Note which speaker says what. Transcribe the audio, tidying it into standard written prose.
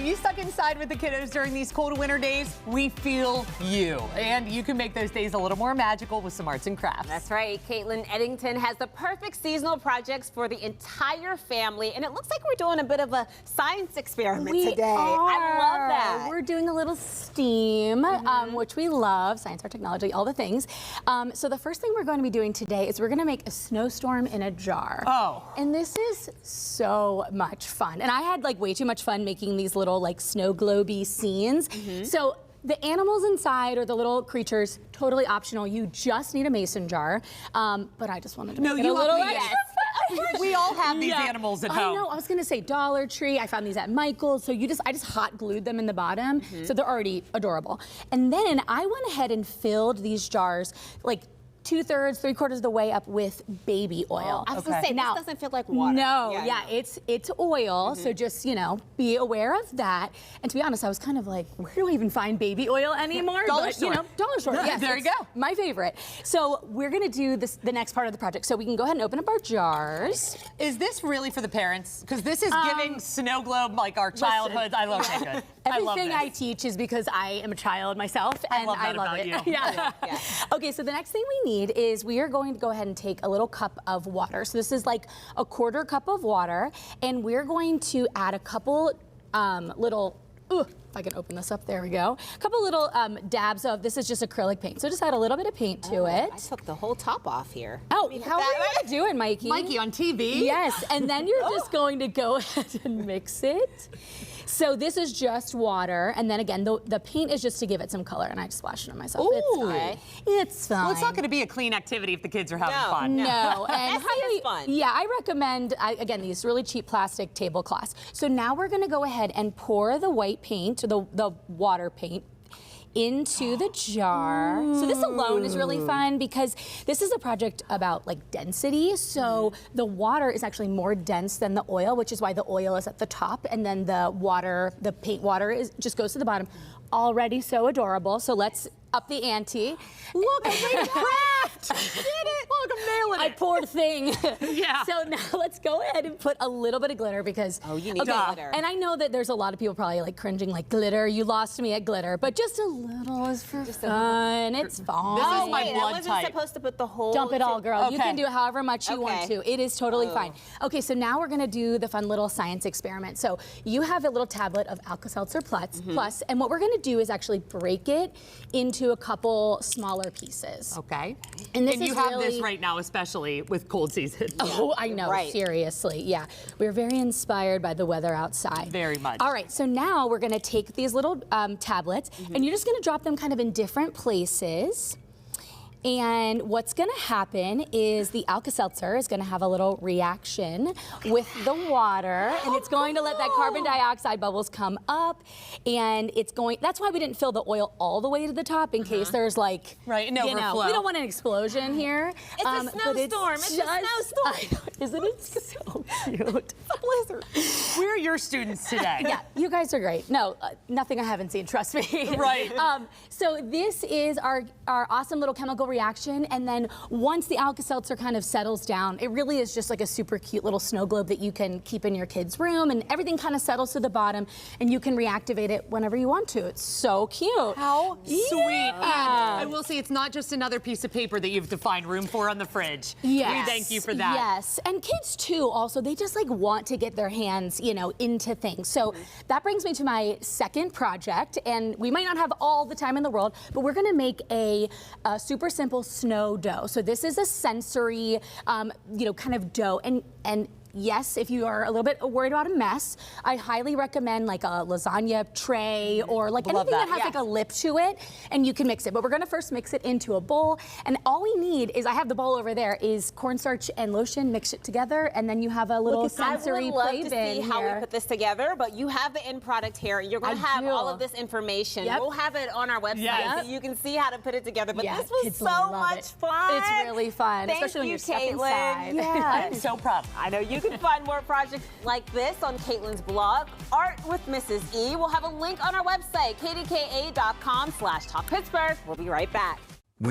Speaker 1: you stuck inside with the kiddos during these cold winter days, we feel you. And you can make those days a little more magical with some arts and crafts.
Speaker 2: That's right. Kaitlyn Edington has the perfect seasonal projects for the entire family. And it looks like we're doing a bit of a science experiment today. I love that.
Speaker 3: We're doing a little STEAM, which we love, science, art, technology, all the things. So the first thing we're going to be doing today is we're going to make a snowstorm in a jar.
Speaker 1: Oh.
Speaker 3: And this is so much fun. And I had like way too much fun making these little like snow globy scenes. So the animals inside or the little creatures, totally optional. You just need a mason jar. But I just wanted to make it a little extra.
Speaker 1: We all have these animals at home.
Speaker 3: I know. I was gonna say Dollar Tree. I found these at Michael's. So I just hot glued them in the bottom, so they're already adorable. And then I went ahead and filled these jars like 2/3, 3/4 of the way up with baby oil.
Speaker 2: I was gonna say, this doesn't feel like water.
Speaker 3: No, it's oil, so just, be aware of that. And to be honest, I was kind of like, where do I even find baby oil anymore?
Speaker 1: Dollar store.
Speaker 3: Dollar store, yes.
Speaker 1: There you go.
Speaker 3: My favorite. So we're gonna do the next part of the project. So we can go ahead and open up our jars.
Speaker 1: Is this really for the parents? Because this is giving snow globe like our childhoods. I love it.
Speaker 3: Everything I teach is because I am a child myself, and I love it. Yeah. Okay, so the next thing we need is we are going to go ahead and take a little cup of water. So this is like a 1/4 cup of water, and we're going to add a couple little, if I can open this up, there we go. A couple little dabs of, this is just acrylic paint. So just add a little bit of paint to it.
Speaker 2: I took the whole top off here.
Speaker 3: Oh, how are you doing, Mikey?
Speaker 1: Mikey on TV.
Speaker 3: Yes, and then you're just going to go ahead and mix it. So this is just water, and then again, the paint is just to give it some color, and I just splashed it on myself.
Speaker 1: Ooh.
Speaker 3: It's fine. It's fine.
Speaker 1: Well, it's not going to be a clean activity if the kids are having fun.
Speaker 3: No, and
Speaker 2: is fun.
Speaker 3: Yeah, I recommend, again, these really cheap plastic tablecloths. So now we're going to go ahead and pour the white paint, or the water paint, into the jar. So this alone is really fun because this is a project about like density. So the water is actually more dense than the oil, which is why the oil is at the top, and then the water, the paint water, just goes to the bottom. Already so adorable. So let's up the ante.
Speaker 1: Look, I made craft! Did it! Look, I'm nailing it.
Speaker 3: I poured thing.
Speaker 1: Yeah.
Speaker 3: So now let's go ahead and put a little bit of glitter because
Speaker 2: you need glitter.
Speaker 3: And I know that there's a lot of people probably like cringing, like glitter. You lost me at glitter, but just a little is for fun. It's fun.
Speaker 1: This is my blood
Speaker 2: I wasn't
Speaker 1: type.
Speaker 2: supposed to put the whole.
Speaker 3: Dump it all, girl.
Speaker 1: Okay.
Speaker 3: You can do however much you want to. It is totally fine. Okay, so now we're gonna do the fun little science experiment. So you have a little tablet of Alka-Seltzer Plus, and what we're gonna do is actually break it into a couple smaller pieces.
Speaker 1: Okay.
Speaker 3: And
Speaker 1: you have this right now, especially with cold season.
Speaker 3: Oh, I know, seriously, yeah. We're very inspired by the weather outside.
Speaker 1: Very much.
Speaker 3: All right, so now we're gonna take these little tablets, and you're just gonna drop them kind of in different places. And what's gonna happen is the Alka-Seltzer is gonna have a little reaction with the water, and it's going to let that carbon dioxide bubbles come up, and that's why we didn't fill the oil all the way to the top in case there's like,
Speaker 1: an overflow.
Speaker 3: we don't want an explosion here.
Speaker 2: It's a snowstorm, it's a snowstorm.
Speaker 3: Isn't it so cute?
Speaker 2: Blizzard.
Speaker 1: We're your students today.
Speaker 3: Yeah, you guys are great. No, nothing I haven't seen, trust me.
Speaker 1: Right.
Speaker 3: So this is our awesome little chemical reaction, and then once the Alka-Seltzer kind of settles down, it really is just like a super cute little snow globe that you can keep in your kid's room, and everything kind of settles to the bottom, and you can reactivate it whenever you want to. It's so cute.
Speaker 1: How sweet. And
Speaker 3: Yeah.
Speaker 1: I will say it's not just another piece of paper that you have to find room for on the fridge.
Speaker 3: Yes.
Speaker 1: We thank you for that.
Speaker 3: Yes, and kids too, also, they just like want to get their hands, into things. So that brings me to my second project, and we might not have all the time in the world, but we're gonna make a super simple snow dough. So this is a sensory, kind of dough, and yes, if you are a little bit worried about a mess, I highly recommend like a lasagna tray or like anything that has like a lip to it, and you can mix it. But we're gonna first mix it into a bowl, and all we need is, I have the bowl over there, is cornstarch and lotion, mix it together, and then you have a little sensory
Speaker 2: I would
Speaker 3: play
Speaker 2: love to
Speaker 3: bin
Speaker 2: see how we put this together, but you have the end product here. You're gonna have all of this information. We'll have it on our website so you can see how to put it together. But this was so much fun.
Speaker 3: It's really fun, especially when you're stuck inside.
Speaker 1: I'm so proud.
Speaker 2: I know you can find more projects like this on Kaitlyn's blog, Art with Mrs. E. We'll have a link on our website, kdka.com/talkpittsburgh. We'll be right back.